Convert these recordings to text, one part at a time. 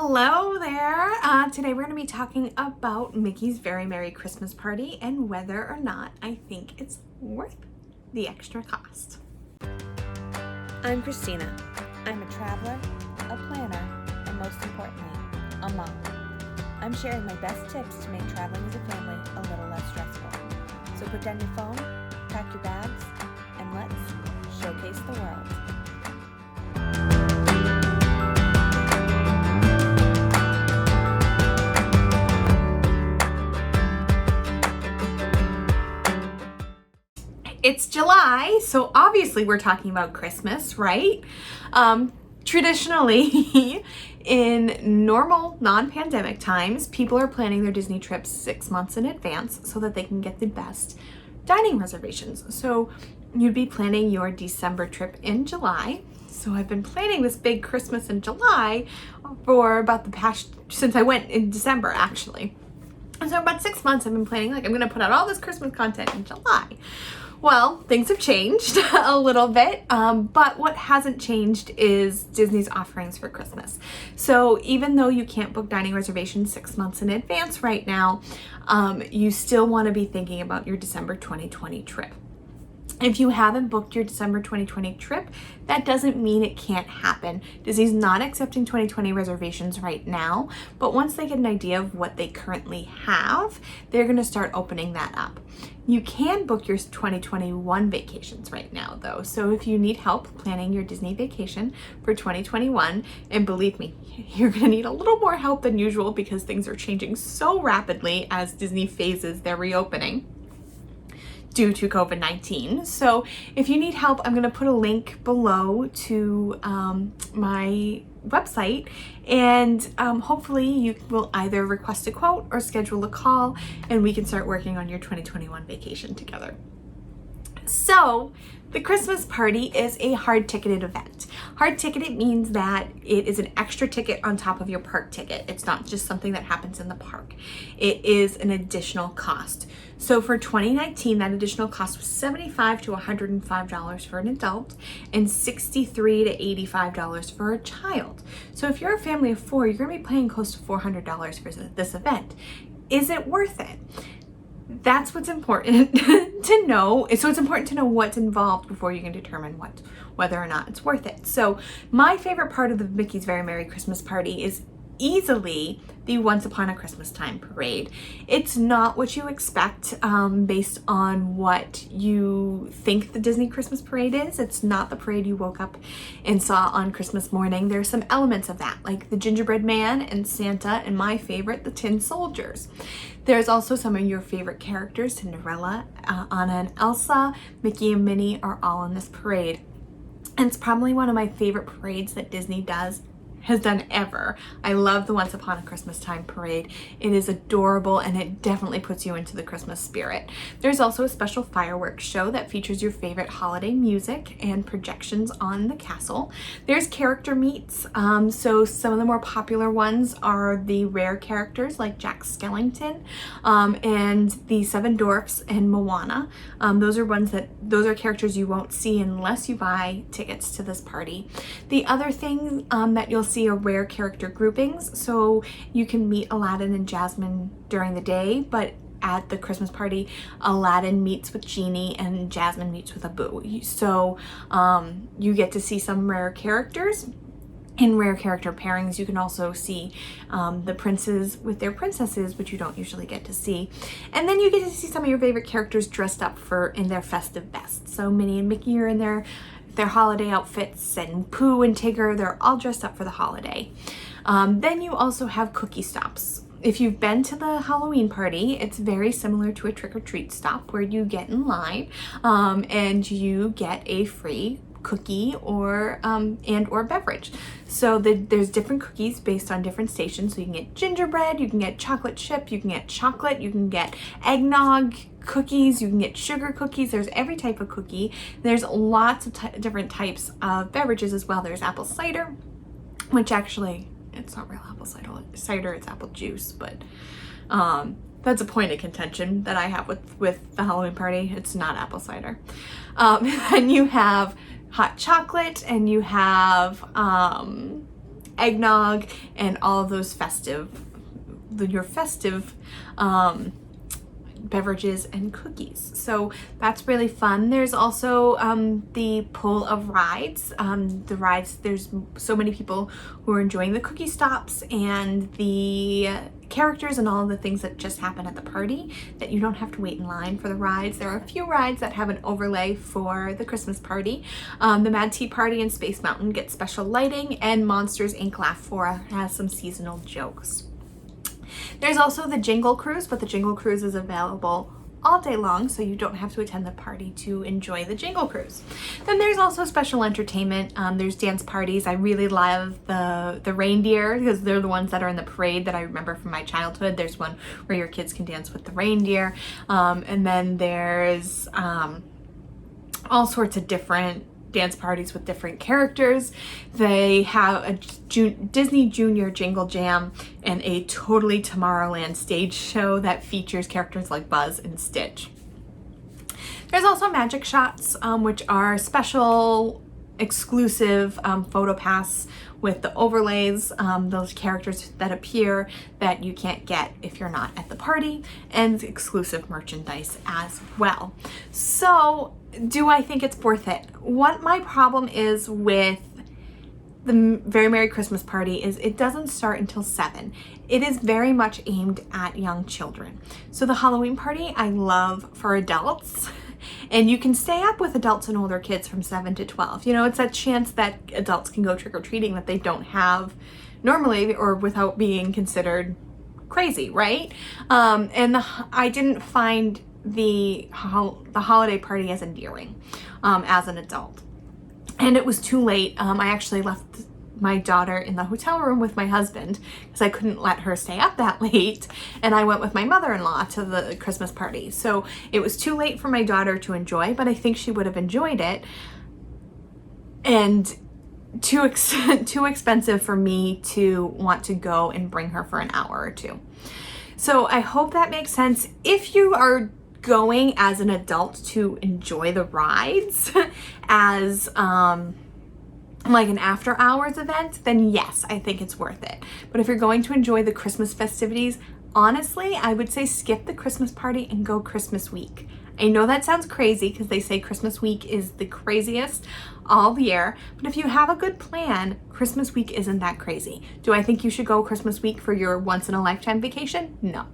Hello there. Today we're going to be talking about Mickey's Very Merry Christmas Party and whether or not I think it's worth the extra cost. I'm Christina. I'm a traveler, a planner, and most importantly, a mom. I'm sharing my best tips to make traveling as a family a little less stressful. So put down your phone, pack your bags, and let's showcase the world. It's July, so obviously we're talking about Christmas, right? Traditionally, in normal non-pandemic times, people are planning their Disney trips 6 months in advance so that they can get the best dining reservations. So you'd be planning your December trip in July. So I've been planning this big Christmas in July for about since I went in December, actually. And so about 6 months I've been planning, I'm gonna put out all this Christmas content in July. Well, things have changed a little bit, but what hasn't changed is Disney's offerings for Christmas. So even though you can't book dining reservations 6 months in advance right now, you still want to be thinking about your December 2020 trip. If you haven't booked your December 2020 trip, that doesn't mean it can't happen. Disney's not accepting 2020 reservations right now, but once they get an idea of what they currently have, they're going to start opening that up. You can book your 2021 vacations right now, though. So if you need help planning your Disney vacation for 2021, and believe me, you're going to need a little more help than usual because things are changing so rapidly as Disney phases their reopening due to COVID-19. So if you need help, I'm going to put a link below to my website, and hopefully you will either request a quote or schedule a call and we can start working on your 2021 vacation together. So the Christmas party is a hard ticketed event. Hard ticketed means that it is an extra ticket on top of your park ticket. It's not just something that happens in the park. It is an additional cost. So for 2019, that additional cost was $75 to $105 for an adult and $63 to $85 for a child. So if you're a family of 4, you're going to be paying close to $400 for this event. Is it worth it? That's what's important to know. So it's important to know what's involved before you can determine whether or not it's worth it. So my favorite part of the Mickey's Very Merry Christmas Party is easily the Once Upon a Christmas Time parade. It's not what you expect based on what you think the Disney Christmas parade is. It's not the parade you woke up and saw on Christmas morning. There's some elements of that, like the gingerbread man and Santa, and my favorite, the tin soldiers. There's also some of your favorite characters. Cinderella, Anna and Elsa, Mickey and Minnie are all in this parade. And it's probably one of my favorite parades that Disney has done ever. I love the Once Upon a Christmas Time parade. It is adorable and it definitely puts you into the Christmas spirit. There's also a special fireworks show that features your favorite holiday music and projections on the castle. There's character meets. So some of the more popular ones are the rare characters like Jack Skellington and the Seven Dwarfs and Moana. Those are characters you won't see unless you buy tickets to this party. The other thing that you'll see are rare character groupings. So you can meet Aladdin and Jasmine during the day, but at the Christmas party, Aladdin meets with Genie and Jasmine meets with Abu. So you get to see some rare characters. In rare character pairings, you can also see the princes with their princesses, which you don't usually get to see. And then you get to see some of your favorite characters dressed up in their festive best. So Minnie and Mickey are in their holiday outfits, and Pooh and Tigger, they're all dressed up for the holiday. Then you also have cookie stops. If you've been to the Halloween party, it's very similar to a trick-or-treat stop where you get in line and you get a free cookie or beverage. So there's different cookies based on different stations. So you can get gingerbread, you can get chocolate chip, you can get chocolate, you can get eggnog cookies, you can get sugar cookies. There's every type of cookie. There's lots of different types of beverages as well. There's apple cider, which actually it's not real apple cider, it's apple juice, but that's a point of contention that I have with the Halloween party. It's not apple cider. And you have hot chocolate, and you have eggnog and all of those your festive beverages and cookies. So that's really fun. There's also the pull of rides. The rides, there's so many people who are enjoying the cookie stops and the characters and all of the things that just happen at the party that you don't have to wait in line for the rides. There are a few rides that have an overlay for the Christmas party. The Mad Tea Party and Space Mountain get special lighting, and Monsters Inc. Laugh 4 has some seasonal jokes. There's also the Jingle Cruise, but the Jingle Cruise is available all day long, so you don't have to attend the party to enjoy the Jingle Cruise. Then there's also special entertainment. There's dance parties. I really love the reindeer because they're the ones that are in the parade that I remember from my childhood. There's one where your kids can dance with the reindeer. And then there's all sorts of different dance parties with different characters. They have a Disney Junior Jingle Jam and a Totally Tomorrowland stage show that features characters like Buzz and Stitch. There's also Magic Shots, which are special exclusive photo pass with the overlays, those characters that appear that you can't get if you're not at the party, and exclusive merchandise as well. So do I think it's worth it? What my problem is with the Very Merry Christmas Party is it doesn't start until 7. It is very much aimed at young children. So the Halloween party I love for adults, and you can stay up with adults and older kids from 7 to 12. You know, it's that chance that adults can go trick-or-treating that they don't have normally or without being considered crazy, right? I didn't find the holiday party as endearing as an adult. And it was too late. I actually left my daughter in the hotel room with my husband because I couldn't let her stay up that late, and I went with my mother-in-law to the Christmas party. So it was too late for my daughter to enjoy, but I think she would have enjoyed it, and too expensive for me to want to go and bring her for an hour or two. So I hope that makes sense. If you are going as an adult to enjoy the rides as like an after hours event, then yes, I think it's worth it. But if you're going to enjoy the Christmas festivities, honestly, I would say skip the Christmas party and go Christmas week. I know that sounds crazy because they say Christmas week is the craziest all year, but if you have a good plan, Christmas week isn't that crazy. Do I think you should go Christmas week for your once in a lifetime vacation? No.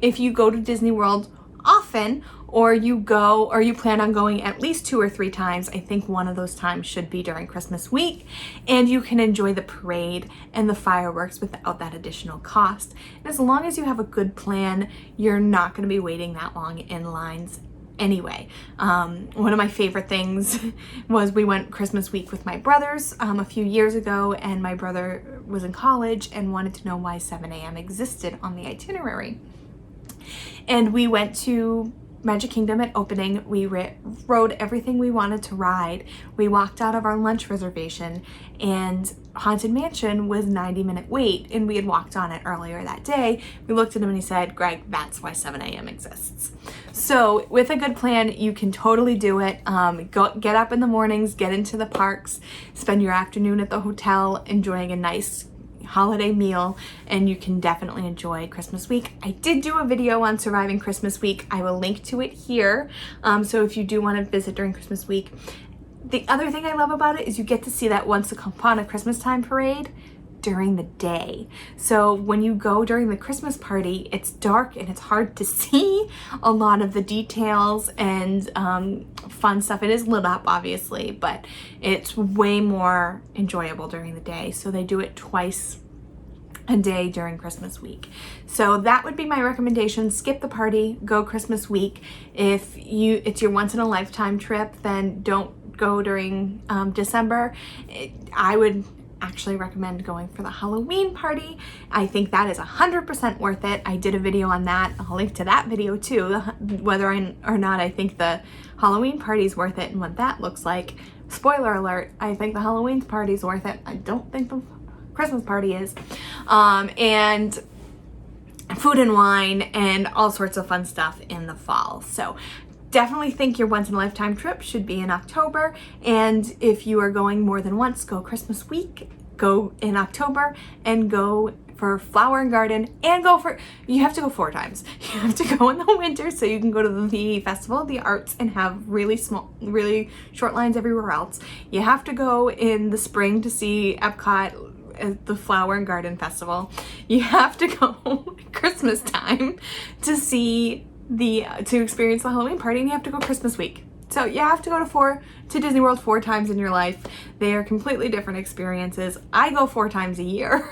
If you go to Disney World often, or you plan on going at least 2 or 3 times, I think one of those times should be during Christmas week, and you can enjoy the parade and the fireworks without that additional cost. And as long as you have a good plan, you're not going to be waiting that long in lines anyway. One of my favorite things was we went Christmas week with my brothers a few years ago, and my brother was in college and wanted to know why 7 a.m. existed on the itinerary. And we went to Magic Kingdom at opening. We rode everything we wanted to ride. We walked out of our lunch reservation, and Haunted Mansion was 90-minute wait, and we had walked on it earlier that day. We looked at him and he said, "Greg, that's why 7 a.m. exists." So with a good plan, you can totally do it. Get up in the mornings, get into the parks, spend your afternoon at the hotel enjoying a nice holiday meal, and you can definitely enjoy Christmas week. I did do a video on surviving Christmas week. I will link to it here. So if you do want to visit during Christmas week. The other thing I love about it is you get to see that Once Upon a Christmas Time parade during the day. So when you go during the Christmas party, it's dark and it's hard to see a lot of the details and fun stuff. It is lit up, obviously, but it's way more enjoyable during the day. So they do it twice a day during Christmas week. So that would be my recommendation. Skip the party, go Christmas week. If it's your once in a lifetime trip, then don't go during December. I would actually recommend going for the Halloween party. I think that is 100% worth it. I did a video on that. I'll link to that video too, whether or not I think the Halloween party is worth it and what that looks like. Spoiler alert, I think the Halloween party is worth it. I don't think the Christmas party is. And food and wine and all sorts of fun stuff in the fall. So definitely think your once in a lifetime trip should be in October, and if you are going more than once, go Christmas week. go in October and go for Flower and Garden, and you have to go 4 times. You have to go in the winter so you can go to the Festival of the Arts and have really short lines everywhere else. You have to go in the spring to see Epcot at the Flower and Garden Festival. You have to go Christmas time to experience the Halloween party, and you have to go Christmas week. So you have to go to Disney World 4 times in your life. They are completely different experiences. I go 4 times a year.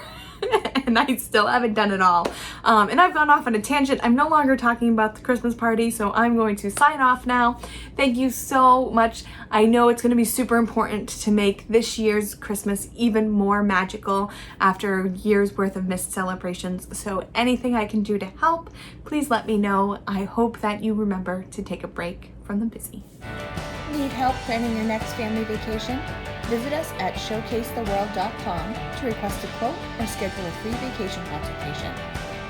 And I still haven't done it all. And I've gone off on a tangent. I'm no longer talking about the Christmas party, so I'm going to sign off now. Thank you so much. I know it's going to be super important to make this year's Christmas even more magical after years worth of missed celebrations. So anything I can do to help, please let me know. I hope that you remember to take a break from the busy. Need help planning your next family vacation? Visit us at showcasetheworld.com to request a quote or schedule a free vacation consultation.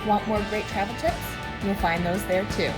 Want more great travel tips? You'll find those there too.